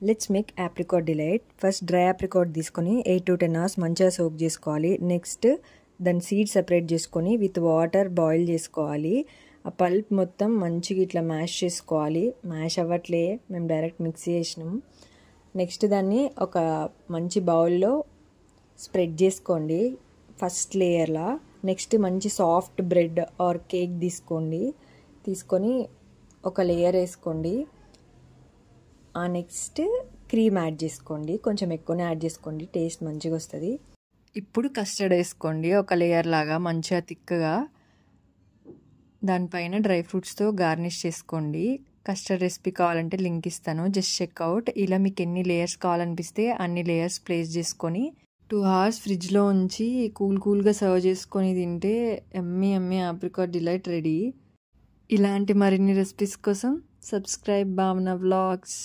Let's make apricot delight. First dry apricot తీసుకొని 8 to 10 hours మంచిగా soak చేసుకోవాలి. Next దాని సీడ్ సెపరేట్ చేసుకొని విత్ వాటర్ బాయిల్ చేసుకోవాలి. ఆ పల్ప్ మొత్తం మంచిగా ఇట్లా మ్యాష్ చేసుకోవాలి. మ్యాష్ అవ్వట్లే, మేము డైరెక్ట్ మిక్స్ చేసినాం. నెక్స్ట్ దాన్ని ఒక మంచి బౌల్లో స్ప్రెడ్ చేసుకోండి ఫస్ట్ లేయర్లా. నెక్స్ట్ మంచి సాఫ్ట్ బ్రెడ్ ఆర్ కేక్ తీసుకొని ఒక లేయర్ వేసుకోండి. ఆ నెక్స్ట్ క్రీమ్ యాడ్ చేసుకోండి, కొంచెం ఎక్కువనే యాడ్ చేసుకోండి, టేస్ట్ మంచిగా వస్తుంది. ఇప్పుడు కస్టర్డ్ వేసుకోండి ఒక లేయర్ లాగా మంచిగా థిక్గా. దానిపైన డ్రై ఫ్రూట్స్తో గార్నిష్ చేసుకోండి. కస్టర్డ్ రెసిపీ కావాలంటే లింక్ ఇస్తాను, జస్ట్ చెక్అవుట్. ఇలా మీకు ఎన్ని లేయర్స్ కావాలనిపిస్తే అన్ని లేయర్స్ ప్లేస్ చేసుకొని 2 hours ఫ్రిడ్జ్లో ఉంచి కూల్గా సర్వ్ చేసుకొని తింటే ఎమ్మీ ఆప్రికాట్ డిలైట్ రెడీ. ఇలాంటి మరిన్ని రెసిపీస్ కోసం సబ్స్క్రైబ్ భావన వ్లాగ్స్.